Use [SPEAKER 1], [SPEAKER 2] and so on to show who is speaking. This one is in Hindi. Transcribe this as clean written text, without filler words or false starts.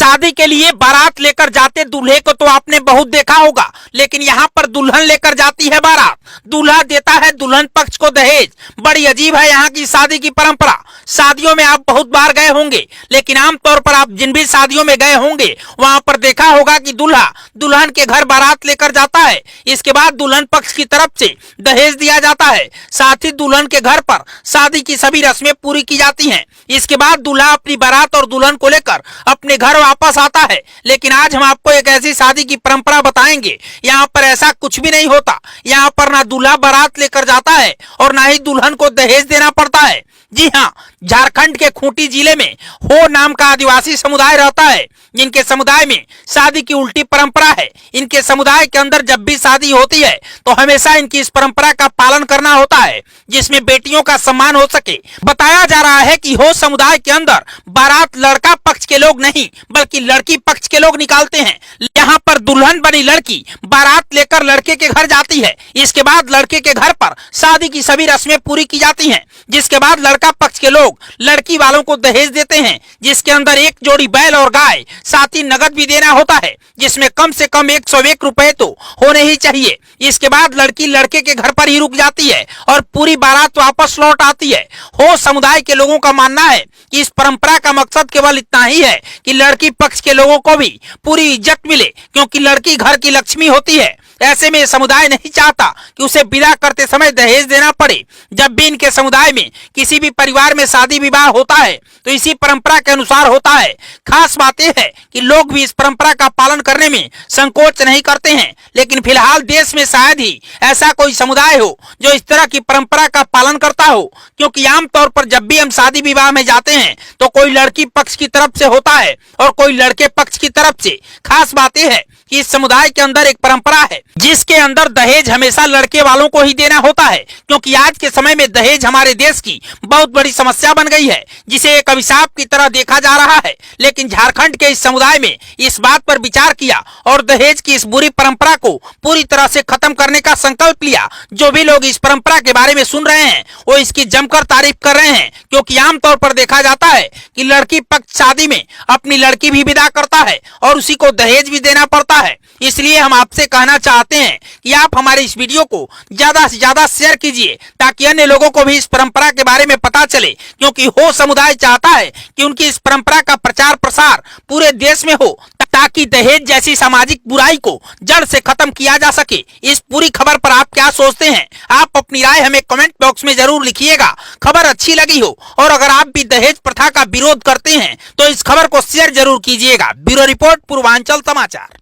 [SPEAKER 1] शादी के लिए बारात लेकर जाते दूल्हे को तो आपने बहुत देखा होगा, लेकिन यहाँ पर दुल्हन लेकर जाती है बारात। दूल्हा देता है दुल्हन पक्ष को दहेज। बड़ी अजीब है यहाँ की शादी की परंपरा। शादियों में आप बहुत बार गए होंगे, लेकिन आमतौर पर आप जिन भी शादियों में गए होंगे वहां पर देखा होगा कि दूल्हा दुल्हन के घर बारात लेकर जाता है। इसके बाद दुल्हन पक्ष की तरफ से दहेज दिया जाता है। साथ ही दुल्हन के घर पर शादी की सभी रस्में पूरी की जाती हैं। इसके बाद दूल्हा अपनी बारात और दुल्हन को लेकर अपने घर वापस आता है। लेकिन आज हम आपको एक ऐसी शादी की परंपरा बताएंगे, यहाँ पर ऐसा कुछ भी नहीं होता। यहाँ पर ना दूल्हा बारात लेकर जाता है और ना ही दुल्हन को दहेज देना पड़ता है। जी हाँ, झारखंड के खूंटी जिले में हो नाम का आदिवासी समुदाय रहता है, जिनके समुदाय में शादी की उल्टी परंपरा है। इनके समुदाय के अंदर जब भी शादी होती है तो हमेशा इनकी इस परंपरा का पालन करना होता है, जिसमें बेटियों का सम्मान हो सके। बताया जा रहा है कि हो समुदाय के अंदर बारात लड़का पक्ष के लोग नहीं बल्कि लड़की पक्ष के लोग निकालते हैं। यहाँ पर दुल्हन बनी लड़की बारात लेकर लड़के के घर जाती है। इसके बाद लड़के के घर पर शादी की सभी रस्में पूरी की जाती हैं। जिसके बाद लड़का पक्ष के लोग लड़की वालों को दहेज देते हैं, जिसके अंदर एक जोड़ी बैल और गाय, साथ ही नगद भी देना होता है, जिसमें कम से कम 101 रुपए तो होने ही चाहिए। इसके बाद लड़की लड़के के घर पर ही रुक जाती है और पूरी बारात वापस लौट आती है। हो समुदाय के लोगों का मानना है कि इस परंपरा का मकसद केवल इतना ही है कि लड़की पक्ष के लोगों को भी पूरी इज्जत मिले, क्योंकि लड़की घर की लक्ष्मी होती है। ऐसे में समुदाय नहीं चाहता कि उसे विदा करते समय दहेज देना पड़े। जब भी इनके समुदाय में किसी भी परिवार में शादी विवाह होता है तो इसी परंपरा के अनुसार होता है। खास बात यह है कि लोग भी इस परंपरा का पालन करने में संकोच नहीं करते हैं। लेकिन फिलहाल देश में शायद ही ऐसा कोई समुदाय हो जो इस तरह की परंपरा का पालन करता हो, क्योंकि आमतौर पर जब भी हम शादी विवाह में जाते हैं तो कोई लड़की पक्ष की तरफ से होता है और कोई लड़के पक्ष की तरफ से। खास बात यह है कि इस समुदाय के अंदर एक परंपरा है जिसके अंदर दहेज हमेशा लड़के वालों को ही देना होता है, क्योंकि आज के समय में दहेज हमारे देश की बहुत बड़ी समस्या बन गई है, जिसे एक अभिशाप की तरह देखा जा रहा है। लेकिन झारखंड के इस समुदाय में इस बात पर विचार किया और दहेज की इस बुरी परंपरा को पूरी तरह से खत्म करने का संकल्प लिया। जो भी लोग इस परंपरा के बारे में सुन रहे हैं वो इसकी जमकर तारीफ कर रहे हैं, क्योंकि आमतौर पर देखा जाता है कि लड़की पक्ष शादी में अपनी लड़की भी विदा करता है और उसी को दहेज भी देना पड़ता है। इसलिए हम आपसे कहना चाहते हैं कि आप हमारे इस वीडियो को ज्यादा से ज्यादा शेयर कीजिए, ताकि अन्य लोगों को भी इस परंपरा के बारे में पता चले, क्योंकि हो समुदाय चाहता है कि उनकी इस परंपरा का प्रचार प्रसार पूरे देश में हो, ताकि दहेज जैसी सामाजिक बुराई को जड़ से खत्म किया जा सके। इस पूरी खबर पर आप क्या सोचते हैं? आप अपनी राय हमें कमेंट बॉक्स में जरूर लिखिएगा। खबर अच्छी लगी हो और अगर आप भी दहेज प्रथा का विरोध करते हैं तो इस खबर को शेयर जरूर कीजिएगा। ब्यूरो रिपोर्ट, पूर्वांचल समाचार।